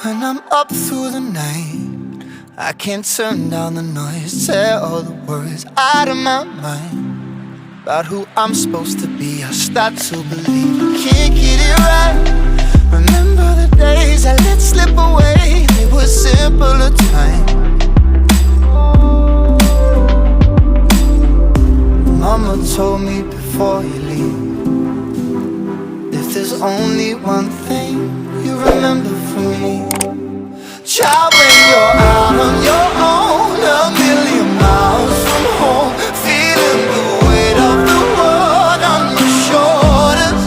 When I'm up through the night, I can't turn down the noise. Tear all the words out of my mind about who I'm supposed to be. I start to believe I can't get it right. Remember the days I let slip away. They were simpler times. Mama told me before you leave, if there's only one thing you remember from me, child, when you're out on your own, a million miles from home, feeling the weight of the world on your shoulders.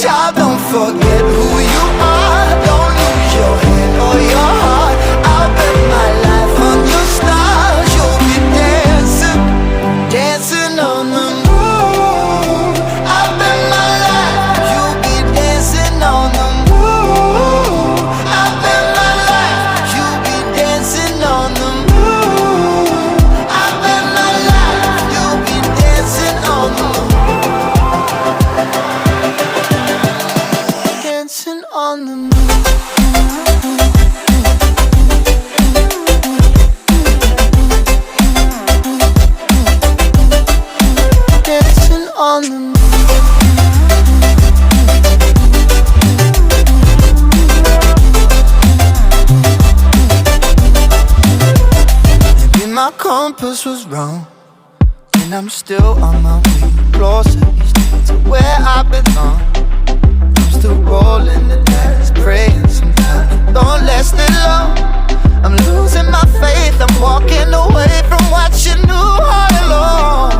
Child, don't forget who you are. Don't lose your head or your heart. I'll bet my life on your stars. You'll be dancing, dancing on the moon. I'll bet my life you'll be dancing on the moon. I'll bet my life you'll be dancing on the moon. I'll bet my life you'll be dancing on the moon. Dancing on the moon. Dancing on the moon. Maybe my compass was wrong, and I'm still on my way closer each day to where I belong. I'm still rolling the dice, praying sometimes it don't last it long. I'm losing my faith, I'm walking away from what you knew all along.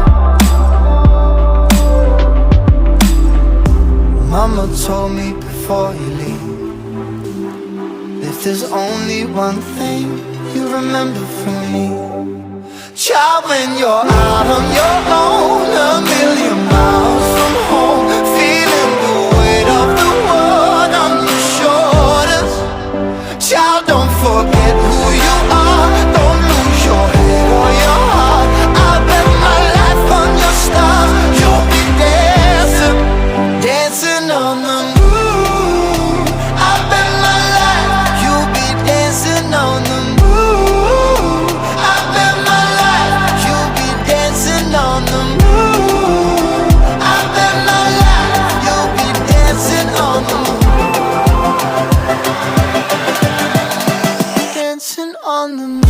Mama told me before you leave, if there's only one thing you remember from me, child, when you're out on your own, a million miles from home, feeling the weight of the world on your shoulders. Child, don't forget who you are. Don't lose your head or your heart. I'll bet my life on your stars. You'll be dancing, dancing on the moon. I'll bet my life you'll be dancing on the moon. I'll bet my life you'll be dancing on the moon. I'll bet my life you'll be dancing on the moon. Dancing on the moon.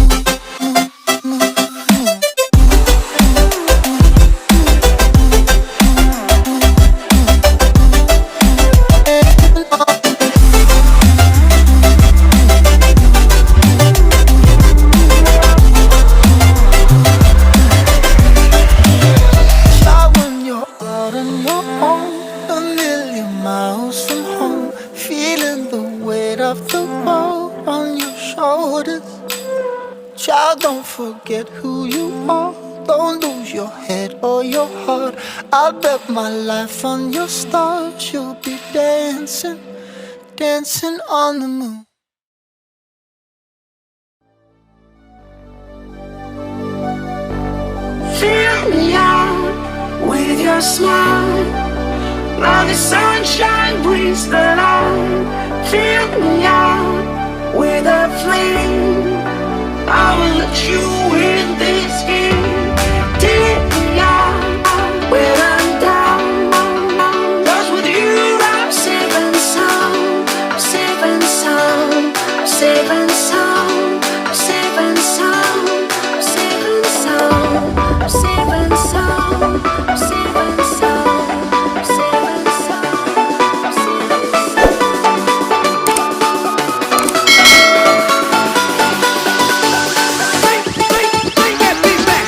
Child, when you're out on your own, a million miles from home, feeling the weight of the world on your shoulders. Child, don't forget who you are. Don't lose your head or your heart. I'll bet my life on your stars. You'll be dancing, dancing on the moon. Fill me out with your smile, while the sunshine brings the light. Fill me out with a flame. I will let you in this game. Take me out when I'm down. 'Cause with you I'm safe and sound, safe and sound, safe and sound, safe and sound, safe and sound, safe and sound, safe and sound, safe and sound, safe and sound. Bring that beat back.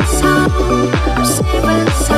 sound, I'm safe and sound.